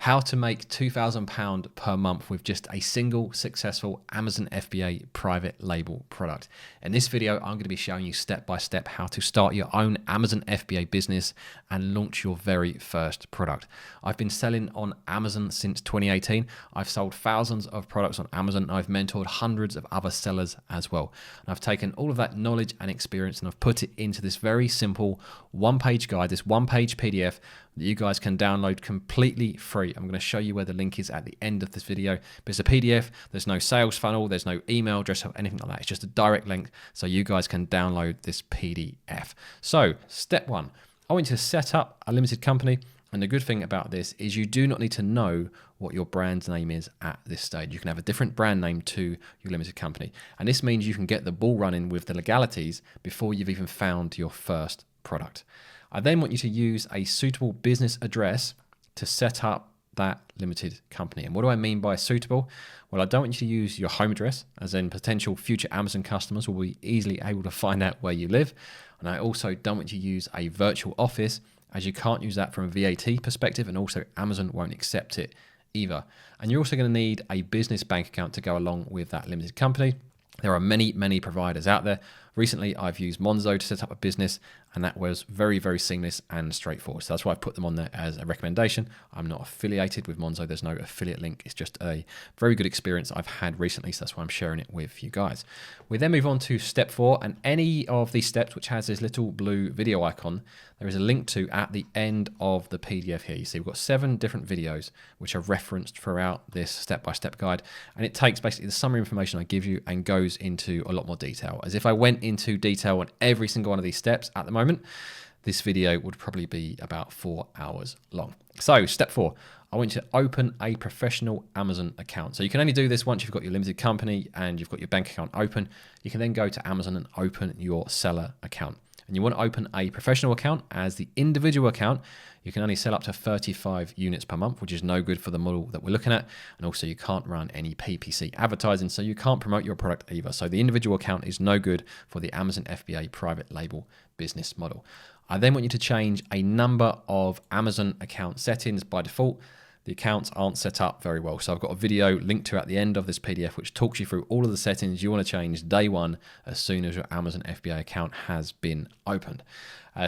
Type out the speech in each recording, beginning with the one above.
How to make £2,000 per month with just a single successful Amazon FBA private label product. In this video, I'm going to be showing you step by step how to start your own Amazon FBA business and launch your very first product. I've been selling on Amazon since 2018. I've sold thousands of products on Amazon. I've mentored hundreds of other sellers as well. And I've taken all of that knowledge and experience and I've put it into this very simple one-page guide, this one-page PDF that you guys can download completely free. I'm going to show you where the link is at the end of this video, but it's a PDF. There's no sales funnel, there's no email address or anything like that. It's just a direct link so you guys can download this PDF. So step one, I want you to set up a limited company. And the good thing about this is you do not need to know what your brand name is at this stage. You can have a different brand name to your limited company. And this means you can get the ball running with the legalities before you've even found your first product. I then want you to use a suitable business address to set up that limited company. And what do I mean by suitable? Well, I don't want you to use your home address, as in potential future Amazon customers will be easily able to find out where you live. And I also don't want you to use a virtual office, as you can't use that from a VAT perspective, and also Amazon won't accept it either. And you're also going to need a business bank account to go along with that limited company. There are many, many providers out there. Recently, I've used Monzo to set up a business, and that was very, very seamless and straightforward. So that's why I put them on there as a recommendation. I'm not affiliated with Monzo. There's no affiliate link. It's just a very good experience I've had recently. So that's why I'm sharing it with you guys. We then move on to step 4, and any of these steps which has this little blue video icon, there is a link to at the end of the PDF here. You see we've got 7 different videos which are referenced throughout this step-by-step guide, and it takes basically the summary information I give you and goes into a lot more detail. As if I went into detail on every single one of these steps at the moment, this video would probably be about 4 hours long. So step 4, I want you to open a professional Amazon account. So you can only do this once you've got your limited company and you've got your bank account open. You can then go to Amazon and open your seller account. And you want to open a professional account. As the individual account, you can only sell up to 35 units per month, which is no good for the model that we're looking at. And also you can't run any PPC advertising, so you can't promote your product either. So the individual account is no good for the Amazon FBA private label business model. I then want you to change a number of Amazon account settings. By default, the accounts aren't set up very well. So I've got a video linked to at the end of this PDF, which talks you through all of the settings you want to change day one as soon as your Amazon FBA account has been opened.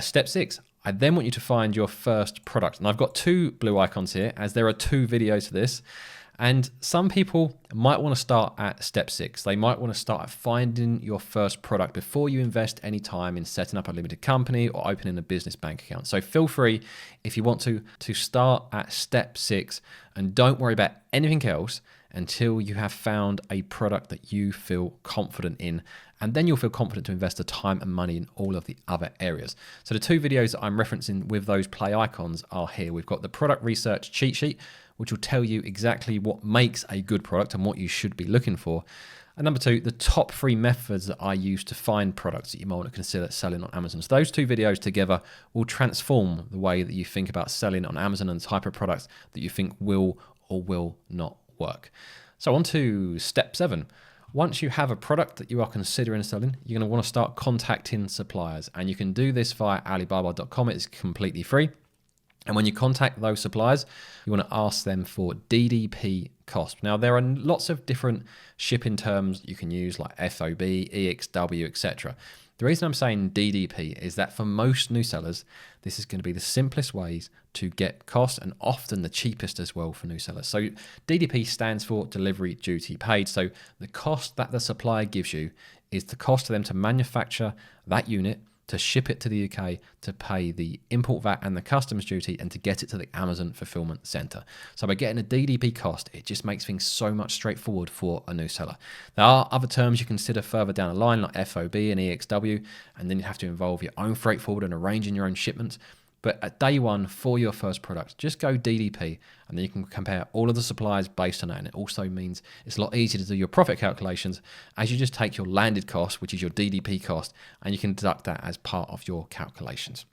Step 6, I then want you to find your first product. And I've got 2 blue icons here, as there are 2 videos to this. And some people might want to start at step 6. They might want to start at finding your first product before you invest any time in setting up a limited company or opening a business bank account. So feel free, if you want to start at step 6 and don't worry about anything else until you have found a product that you feel confident in. And then you'll feel confident to invest the time and money in all of the other areas. So the 2 videos that I'm referencing with those play icons are here. We've got the product research cheat sheet, which will tell you exactly what makes a good product and what you should be looking for. And number 2, the top 3 methods that I use to find products that you might want to consider selling on Amazon. So those 2 videos together will transform the way that you think about selling on Amazon and the type of products that you think will or will not work. So on to step 7. Once you have a product that you are considering selling, you're going to want to start contacting suppliers. And you can do this via Alibaba.com. It's completely free. And when you contact those suppliers, you want to ask them for DDP cost. Now, there are lots of different shipping terms you can use, like FOB, EXW, etc. The reason I'm saying DDP is that for most new sellers, this is going to be the simplest ways to get cost and often the cheapest as well for new sellers. So DDP stands for delivery duty paid. So the cost that the supplier gives you is the cost for them to manufacture that unit, to ship it to the UK, to pay the import VAT and the customs duty, and to get it to the Amazon fulfillment center. So by getting a DDP cost, it just makes things so much straightforward for a new seller. There are other terms you consider further down the line, like FOB and EXW, and then you have to involve your own freight forward and arranging your own shipments. But at day one for your first product, just go DDP, and then you can compare all of the suppliers based on that. And it also means it's a lot easier to do your profit calculations, as you just take your landed cost, which is your DDP cost, and you can deduct that as part of your calculations.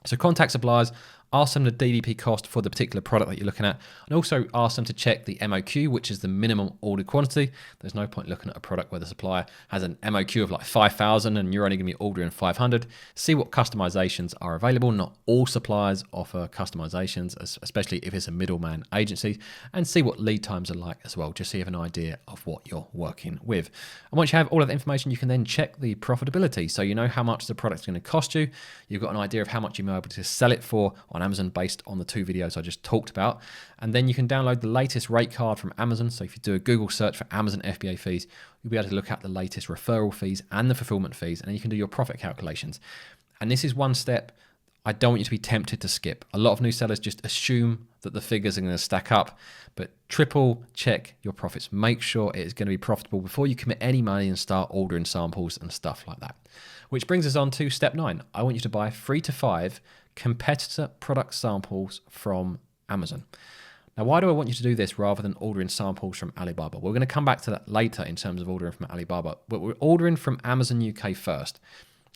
So contact suppliers, ask them the DDP cost for the particular product that you're looking at, and also ask them to check the MOQ, which is the minimum ordered quantity. There's no point looking at a product where the supplier has an MOQ of like 5,000 and you're only going to be ordering 500. See what customizations are available. Not all suppliers offer customizations, especially if it's a middleman agency, and see what lead times are like as well, just so you have an idea of what you're working with. And once you have all of the information, you can then check the profitability. So you know how much the product's going to cost you. You've got an idea of how much you may be able to sell it for on Amazon based on the 2 videos I just talked about. And then you can download the latest rate card from Amazon. So if you do a Google search for Amazon FBA fees, you'll be able to look at the latest referral fees and the fulfillment fees, and then you can do your profit calculations. And this is one step I don't want you to be tempted to skip. A lot of new sellers just assume that the figures are going to stack up, but triple check your profits. Make sure it is going to be profitable before you commit any money and start ordering samples and stuff like that. Which brings us on to step 9. I want you to buy 3 to 5 competitor product samples from Amazon. Now, why do I want you to do this rather than ordering samples from Alibaba? We're going to come back to that later in terms of ordering from Alibaba, but we're ordering from Amazon UK first,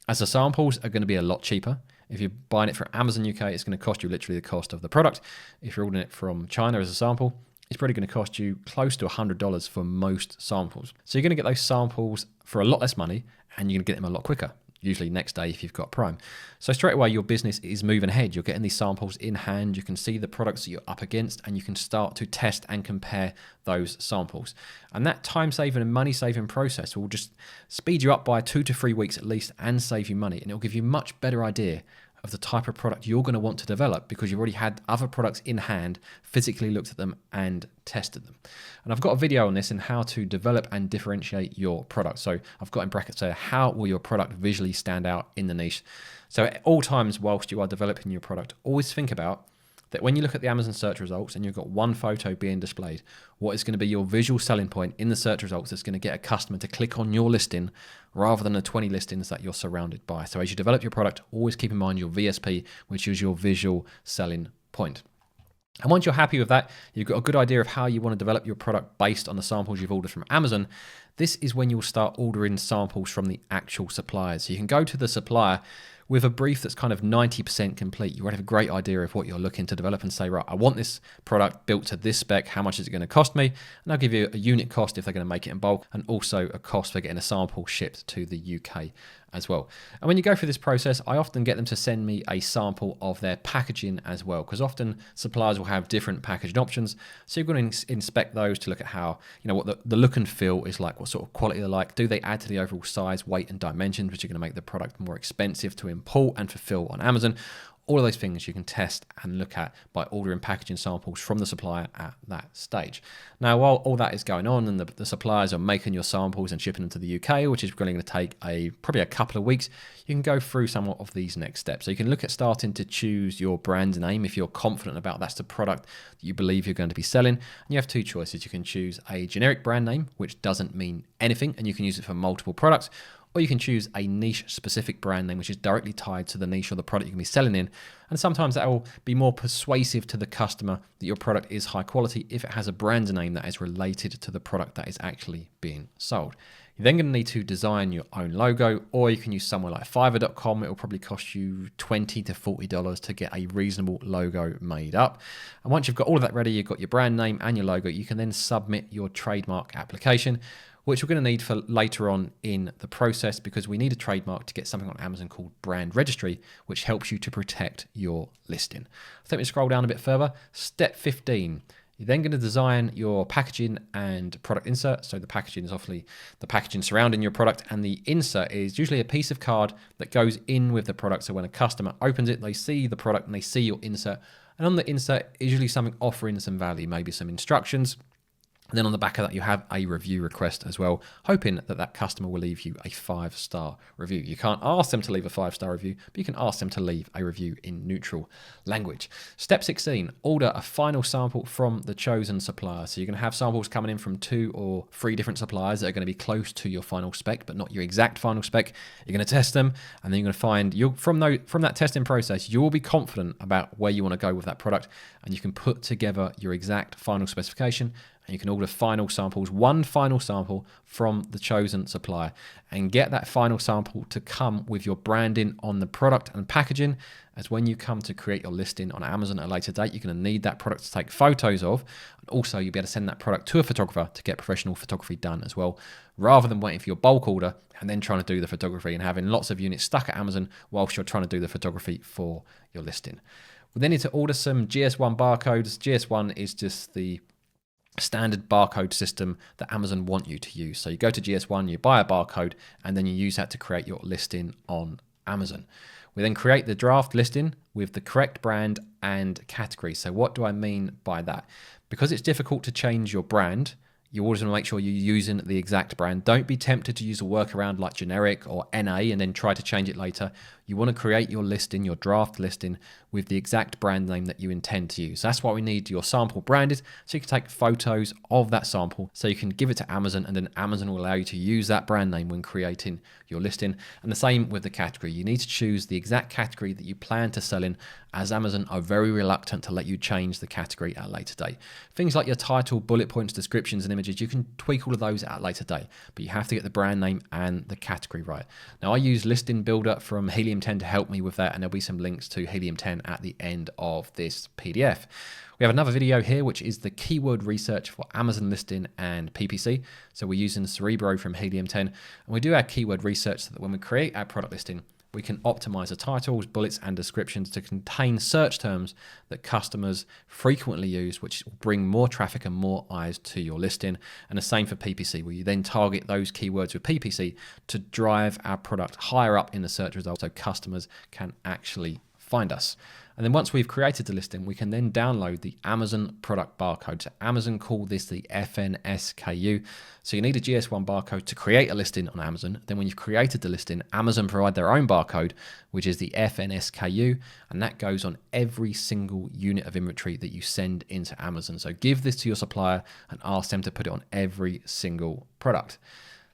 as the samples are going to be a lot cheaper. If you're buying it from Amazon UK, it's going to cost you literally the cost of the product. If you're ordering it from China as a sample, it's probably going to cost you close to $100 for most samples. So you're going to get those samples for a lot less money, and you're going to get them a lot quicker, usually next day if you've got Prime. So straight away, your business is moving ahead. You're getting these samples in hand. You can see the products that you're up against, and you can start to test and compare those samples. And that time-saving and money-saving process will just speed you up by 2 to 3 weeks at least and save you money. And it'll give you a much better idea of the type of product you're going to want to develop because you've already had other products in hand, physically looked at them and tested them. And I've got a video on this and how to develop and differentiate your product. So I've got in brackets there, how will your product visually stand out in the niche? So at all times whilst you are developing your product, always think about that when you look at the Amazon search results and you've got one photo being displayed, what is going to be your visual selling point in the search results that's going to get a customer to click on your listing rather than the 20 listings that you're surrounded by. So as you develop your product, always keep in mind your VSP, which is your visual selling point. And once you're happy with that, you've got a good idea of how you want to develop your product based on the samples you've ordered from Amazon. This is when you'll start ordering samples from the actual suppliers. So you can go to the supplier with a brief that's kind of 90% complete. You won't have a great idea of what you're looking to develop and say, right, I want this product built to this spec. How much is it going to cost me? And I'll give you a unit cost if they're going to make it in bulk, and also a cost for getting a sample shipped to the UK as well. And when you go through this process, I often get them to send me a sample of their packaging as well, because often suppliers will have different packaging options. So you're going to inspect those to look at how, what the look and feel is like, what sort of quality they're like. Do they add to the overall size, weight, and dimensions, which are going to make the product more expensive to import and fulfill on Amazon? All of those things you can test and look at by ordering packaging samples from the supplier at that stage. Now, while all that is going on and the suppliers are making your samples and shipping them to the UK, which is going to take probably a couple of weeks, you can go through some of these next steps. So you can look at starting to choose your brand name if you're confident about that's the product that you believe you're going to be selling. And you have 2 choices. You can choose a generic brand name, which doesn't mean anything, and you can use it for multiple products. Or you can choose a niche-specific brand name, which is directly tied to the niche or the product you can be selling in. And sometimes that will be more persuasive to the customer that your product is high quality if it has a brand name that is related to the product that is actually being sold. You're then going to need to design your own logo, or you can use somewhere like Fiverr.com. It will probably cost you $20 to $40 to get a reasonable logo made up. And once you've got all of that ready, you've got your brand name and your logo, you can then submit your trademark application, which we're going to need for later on in the process, because we need a trademark to get something on Amazon called Brand Registry, which helps you to protect your listing. So let me scroll down a bit further. Step 15. You're then going to design your packaging and product insert. So the packaging is obviously the packaging surrounding your product, and the insert is usually a piece of card that goes in with the product. So when a customer opens it, they see the product and they see your insert. And on the insert is usually something offering some value, maybe some instructions. And then on the back of that, you have a review request as well, hoping that that customer will leave you a 5-star review. You can't ask them to leave a 5-star review, but you can ask them to leave a review in neutral language. Step 16, order a final sample from the chosen supplier. So you're going to have samples coming in from 2 or 3 different suppliers that are going to be close to your final spec, but not your exact final spec. You're going to test them, and then you're going to find, from that testing process, you will be confident about where you want to go with that product, and you can put together your exact final specification. and you can order final samples, one final sample from the chosen supplier, and get that final sample to come with your branding on the product and packaging, as when you come to create your listing on Amazon at a later date, you're going to need that product to take photos of. And also, you'll be able to send that product to a photographer to get professional photography done as well, rather than waiting for your bulk order and then trying to do the photography and having lots of units stuck at Amazon whilst you're trying to do the photography for your listing. We then need to order some GS1 barcodes. GS1 is just the standard barcode system that Amazon want you to use. So you go to GS1, you buy a barcode, and then you use that to create your listing on Amazon. We then create the draft listing with the correct brand and category. So what do I mean by that? Because it's difficult to change your brand, you always want to make sure you're using the exact brand. Don't be tempted to use a workaround like generic or NA and then try to change it later. You want to create your listing, your draft listing, with the exact brand name that you intend to use. That's why we need your sample branded, so you can take photos of that sample, so you can give it to Amazon, and then Amazon will allow you to use that brand name when creating your listing. And the same with the category. You need to choose the exact category that you plan to sell in, as Amazon are very reluctant to let you change the category at a later date. Things like your title, bullet points, descriptions, and images, you can tweak all of those at a later date, but you have to get the brand name and the category right. Now, I use Listing Builder from Helium 10 to help me with that, and there'll be some links to Helium 10 at the end of this PDF. We have another video here, which is the keyword research for Amazon listing and PPC. So we're using Cerebro from Helium 10, and we do our keyword research so that when we create our product listing, we can optimize the titles, bullets, and descriptions to contain search terms that customers frequently use, which will bring more traffic and more eyes to your listing. And the same for PPC, where you then target those keywords with PPC to drive our product higher up in the search results so customers can actually find us. And then once we've created the listing, we can then download the Amazon product barcode. So Amazon call this the FNSKU. So you need a GS1 barcode to create a listing on Amazon. Then when you've created the listing, Amazon provide their own barcode, which is the FNSKU, and that goes on every single unit of inventory that you send into Amazon. So give this to your supplier and ask them to put it on every single product.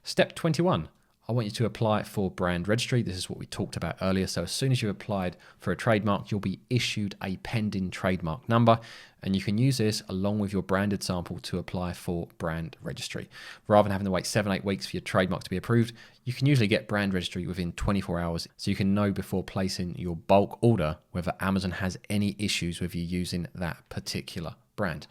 Step 21. I want you to apply for brand registry. This is what we talked about earlier. So as soon as you've applied for a trademark, you'll be issued a pending trademark number, and you can use this along with your branded sample to apply for brand registry. Rather than having to wait 7-8 weeks for your trademark to be approved, you can usually get brand registry within 24 hours. So you can know before placing your bulk order whether Amazon has any issues with you using that particular brand.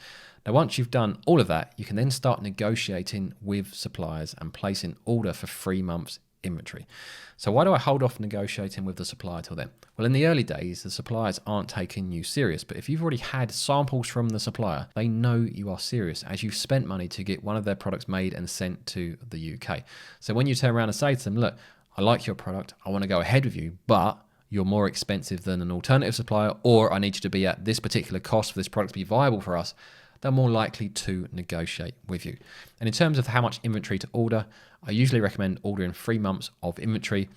Now, once you've done all of that, you can then start negotiating with suppliers and placing order for 3 months inventory. So why do I hold off negotiating with the supplier till then? Well, in the early days, the suppliers aren't taking you serious, but if you've already had samples from the supplier, they know you are serious, as you've spent money to get one of their products made and sent to the UK. So when you turn around and say to them, look, I like your product, I want to go ahead with you, but you're more expensive than an alternative supplier, or I need you to be at this particular cost for this product to be viable for us, they're more likely to negotiate with you. And in terms of how much inventory to order, I usually recommend ordering 3 months of inventory,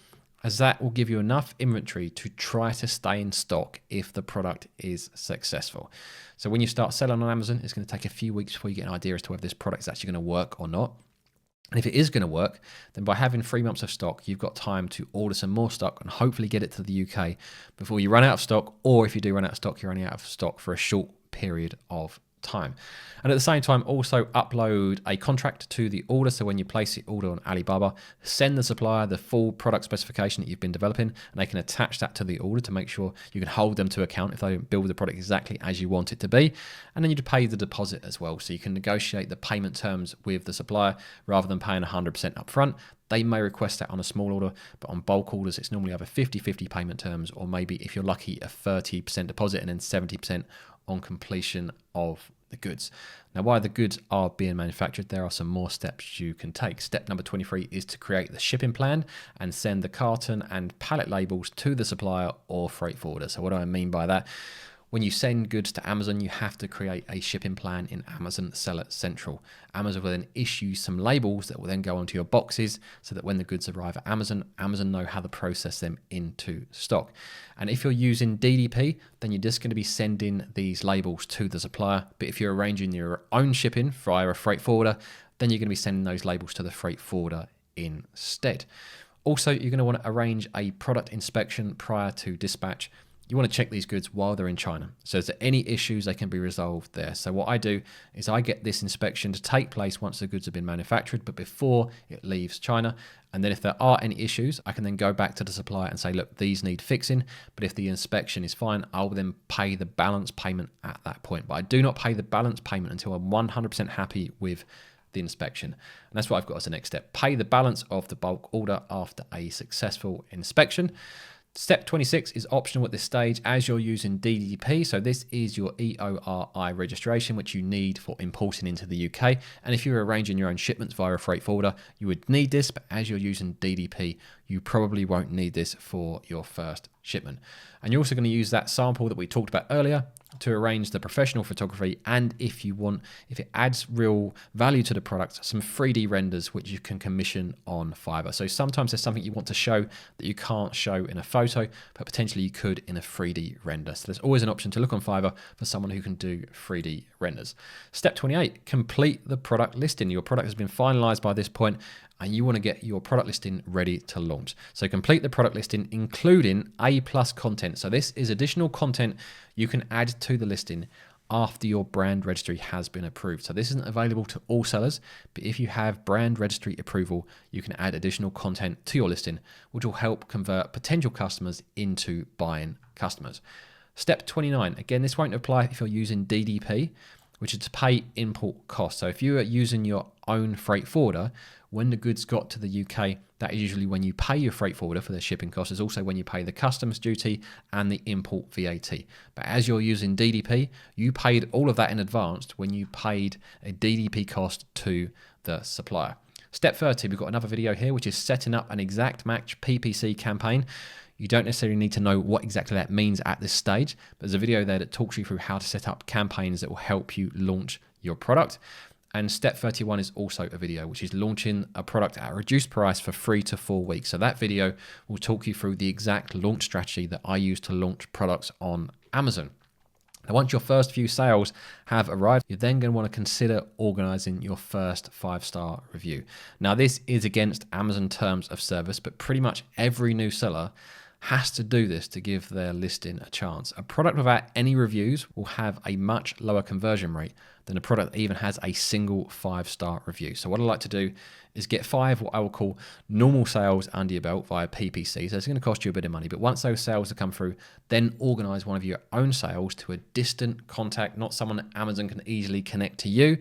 as that will give you enough inventory to try to stay in stock if the product is successful. So when you start selling on Amazon, it's going to take a few weeks before you get an idea as to whether this product is actually going to work or not. And if it is going to work, then by having 3 months of stock, you've got time to order some more stock and hopefully get it to the UK before you run out of stock, or if you do run out of stock, you're only out of stock for a short period of time. And at the same time, also upload a contract to the order. So when you place the order on Alibaba, send the supplier the full product specification that you've been developing, and they can attach that to the order to make sure you can hold them to account if they don't build the product exactly as you want it to be. And then you pay the deposit as well. So you can negotiate the payment terms with the supplier rather than paying 100% upfront. They may request that on a small order, but on bulk orders, it's normally either 50-50 payment terms, or maybe, if you're lucky, a 30% deposit and then 70% on completion of the goods. Now, while the goods are being manufactured, there are some more steps you can take. Step number 23 is to create the shipping plan and send the carton and pallet labels to the supplier or freight forwarder. So what do I mean by that? When you send goods to Amazon, you have to create a shipping plan in Amazon Seller Central. Amazon will then issue some labels that will then go onto your boxes so that when the goods arrive at Amazon, Amazon know how to process them into stock. And if you're using DDP, then you're just going to be sending these labels to the supplier. But if you're arranging your own shipping via a freight forwarder, then you're going to be sending those labels to the freight forwarder instead. Also, you're going to want to arrange a product inspection prior to dispatch. you want to check these goods while they're in China. So is there any issues, they can be resolved there. So what I do is I get this inspection to take place once the goods have been manufactured, but before it leaves China. And then if there are any issues, I can then go back to the supplier and say, look, these need fixing. But if the inspection is fine, I'll then pay the balance payment at that point. But I do not pay the balance payment until I'm 100% happy with the inspection. And that's what I've got as the next step. Pay the balance of the bulk order after a successful inspection. Step 26 is optional at this stage as you're using DDP. So this is your EORI registration, which you need for importing into the UK. And if you're arranging your own shipments via a freight forwarder, you would need this, but as you're using DDP, you probably won't need this for your first shipment. And you're also going to use that sample that we talked about earlier to arrange the professional photography, and if it adds real value to the product, some 3D renders which you can commission on Fiverr. So sometimes there's something you want to show that you can't show in a photo, but potentially you could in a 3D render. So there's always an option to look on Fiverr for someone who can do 3D renders. Step 28, complete the product listing. Your product has been finalized by this point, and you want to get your product listing ready to launch. So complete the product listing, including A+ content. So this is additional content you can add to the listing after your brand registry has been approved. So this isn't available to all sellers, but if you have brand registry approval, you can add additional content to your listing, which will help convert potential customers into buying customers. Step 29, again, this won't apply if you're using DDP, which is to pay import costs. So if you are using your own freight forwarder, when the goods got to the UK, that is usually when you pay your freight forwarder for their shipping costs. It's also when you pay the customs duty and the import VAT. But as you're using DDP, you paid all of that in advance when you paid a DDP cost to the supplier. Step 30, we've got another video here, which is setting up an exact match PPC campaign. You don't necessarily need to know what exactly that means at this stage, but there's a video there that talks you through how to set up campaigns that will help you launch your product. And step 31 is also a video, which is launching a product at a reduced price for 3 to 4 weeks. So that video will talk you through the exact launch strategy that I use to launch products on Amazon. Now, once your first few sales have arrived, you're then going to want to consider organizing your first 5-star review. Now, this is against Amazon terms of service, but pretty much every new seller has to do this to give their listing a chance. A product without any reviews will have a much lower conversion rate than a product that even has a single 5-star review. So what I like to do is get 5 what I will call normal sales under your belt via PPC. So it's going to cost you a bit of money, but once those sales have come through, then organize one of your own sales to a distant contact, not someone that Amazon can easily connect to you,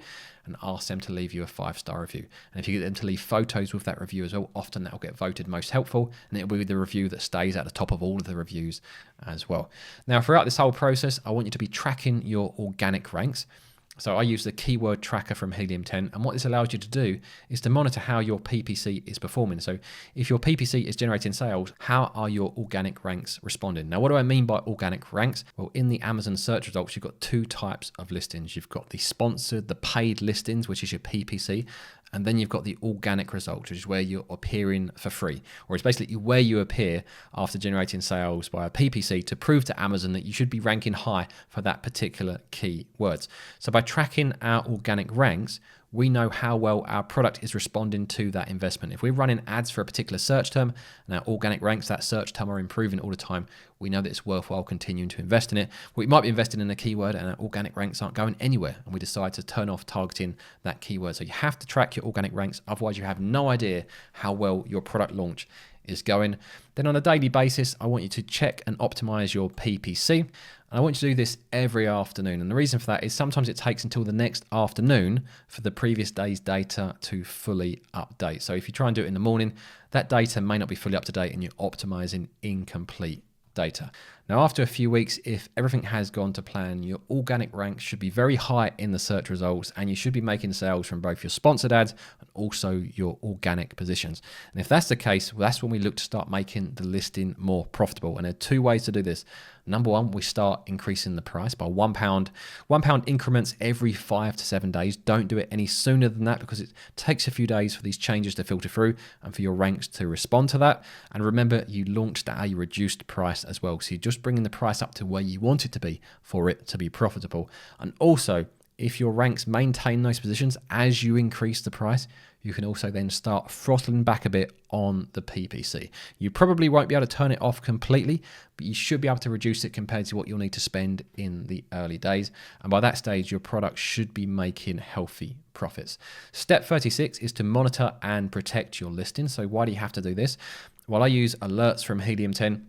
and ask them to leave you a 5-star review. And if you get them to leave photos with that review as well, often that will get voted most helpful, and it will be the review that stays at the top of all of the reviews as well. Now, throughout this whole process, I want you to be tracking your organic ranks. So I use the keyword tracker from Helium 10, and what this allows you to do is to monitor how your PPC is performing. So if your PPC is generating sales, how are your organic ranks responding? Now, what do I mean by organic ranks? Well, in the Amazon search results, you've got 2 types of listings. You've got the sponsored, the paid listings, which is your PPC, and then you've got the organic results, which is where you're appearing for free, or it's basically where you appear after generating sales via PPC to prove to Amazon that you should be ranking high for that particular keywords. So by tracking our organic ranks, we know how well our product is responding to that investment. If we're running ads for a particular search term and our organic ranks, that search term are improving all the time, we know that it's worthwhile continuing to invest in it. We might be investing in a keyword and our organic ranks aren't going anywhere, and we decide to turn off targeting that keyword. So you have to track your organic ranks, otherwise you have no idea how well your product launch is going. Then on a daily basis, I want you to check and optimize your PPC. And I want you to do this every afternoon. And the reason for that is sometimes it takes until the next afternoon for the previous day's data to fully update. So if you try and do it in the morning, that data may not be fully up to date and you're optimizing incomplete data. Now, after a few weeks, if everything has gone to plan, your organic ranks should be very high in the search results, and you should be making sales from both your sponsored ads and also your organic positions. And if that's the case, well, that's when we look to start making the listing more profitable. And there are 2 ways to do this. Number one, we start increasing the price by £1. £1 increments every 5 to 7 days. Don't do it any sooner than that because it takes a few days for these changes to filter through and for your ranks to respond to that. And remember, you launched at a reduced price as well. So you're just bringing the price up to where you want it to be for it to be profitable. And also, if your ranks maintain those positions as you increase the price, you can also then start throttling back a bit on the PPC. You probably won't be able to turn it off completely, but you should be able to reduce it compared to what you'll need to spend in the early days. And by that stage, your product should be making healthy profits. Step 36 is to monitor and protect your listing. So why do you have to do this? Well, I use alerts from Helium 10.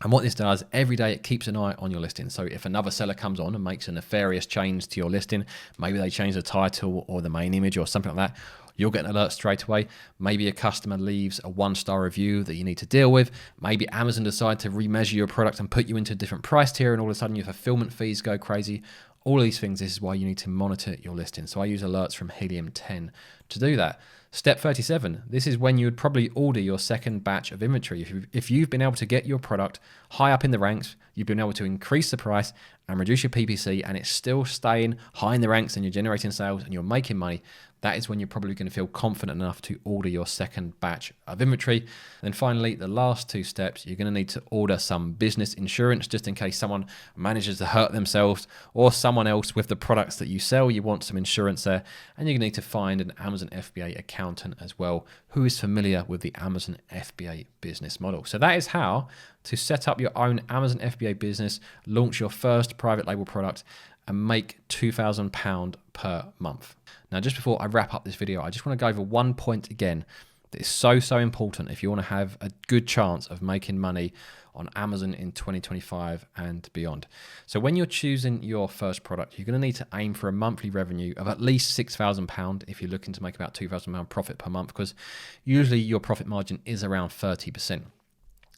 And what this does, every day it keeps an eye on your listing. So if another seller comes on and makes a nefarious change to your listing, maybe they change the title or the main image or something like that, you'll get an alert straight away. Maybe a customer leaves a 1-star review that you need to deal with. Maybe Amazon decide to remeasure your product and put you into a different price tier, and all of a sudden your fulfillment fees go crazy. All of these things, this is why you need to monitor your listing. So I use alerts from Helium 10 to do that. Step 37, this is when you would probably order your second batch of inventory. If you've been able to get your product high up in the ranks, you've been able to increase the price and reduce your PPC, and it's still staying high in the ranks and you're generating sales and you're making money, that is when you're probably going to feel confident enough to order your second batch of inventory. And finally, the last 2 steps, you're going to need to order some business insurance just in case someone manages to hurt themselves or someone else with the products that you sell. You want some insurance there, and you're going to need to find an Amazon FBA accountant as well who is familiar with the Amazon FBA business model. So that is how to set up your own Amazon FBA business, launch your first private label product, and make £2,000 per month. Now, just before I wrap up this video, I just want to go over one point again that is so important if you want to have a good chance of making money on Amazon in 2025 and beyond. So when you're choosing your first product, you're going to need to aim for a monthly revenue of at least £6,000 if you're looking to make about £2,000 profit per month, because usually your profit margin is around 30%.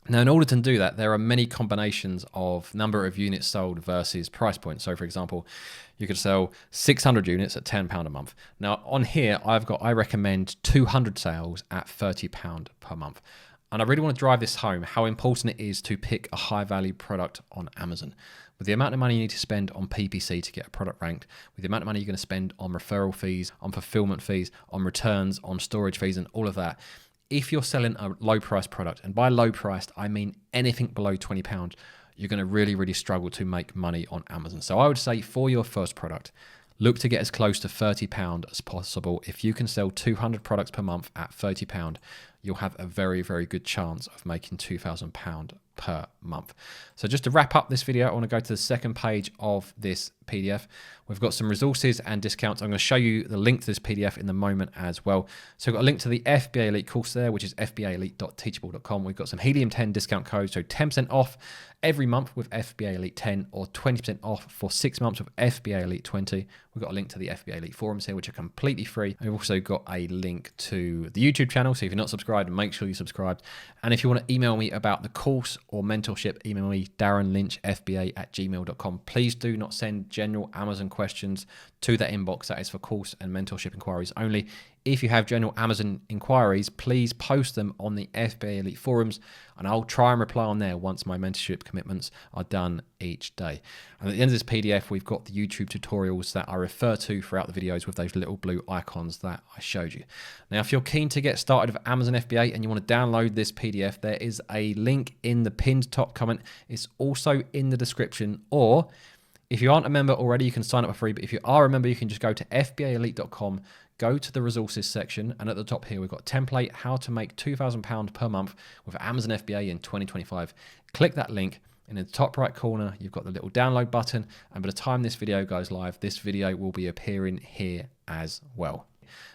Now, in order to do that, there are many combinations of number of units sold versus price point. So, for example, you could sell 600 units at £10 a month. Now, on here, I recommend 200 sales at £30 per month. And I really want to drive this home, how important it is to pick a high-value product on Amazon. With the amount of money you need to spend on PPC to get a product ranked, with the amount of money you're going to spend on referral fees, on fulfillment fees, on returns, on storage fees, and all of that, if you're selling a low price product, and by low priced, I mean anything below £20, you're going to really struggle to make money on Amazon. So I would say for your first product, look to get as close to £30 as possible. If you can sell 200 products per month at £30, you'll have a very good chance of making £2,000 per month. So just to wrap up this video, I want to go to the second page of this PDF. We've got some resources and discounts. I'm going to show you the link to this PDF in the moment as well. So we've got a link to the FBA Elite course there, which is fbaelite.teachable.com. We've got some Helium 10 discount codes, so 10% off every month with FBA Elite 10 or 20% off for 6 months with FBA Elite 20. We've got a link to the FBA Elite forums here, which are completely free. And we've also got a link to the YouTube channel. So if you're not subscribed, make sure you're subscribed. And if you want to email me about the course or mentorship, email me darrenlynchfba@gmail.com. Please do not send general Amazon questions to that inbox. That is for course and mentorship inquiries only. If you have general Amazon inquiries, please post them on the FBA Elite forums, and I'll try and reply on there once my mentorship commitments are done each day. And at the end of this PDF, we've got the YouTube tutorials that I refer to throughout the videos with those little blue icons that I showed you. Now, if you're keen to get started with Amazon FBA and you want to download this PDF, there is a link in the pinned top comment. It's also in the description, or if you aren't a member already, you can sign up for free. But if you are a member, you can just go to fbaelite.com, go to the resources section, and at the top here, we've got template, how to make £2,000 per month with Amazon FBA in 2025. Click that link, and in the top right corner, you've got the little download button. And by the time this video goes live, this video will be appearing here as well.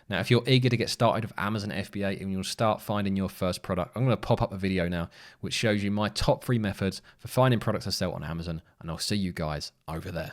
Now, if you're eager to get started with Amazon FBA and you'll start finding your first product, I'm going to pop up a video now which shows you my top 3 methods for finding products to sell on Amazon, and I'll see you guys over there.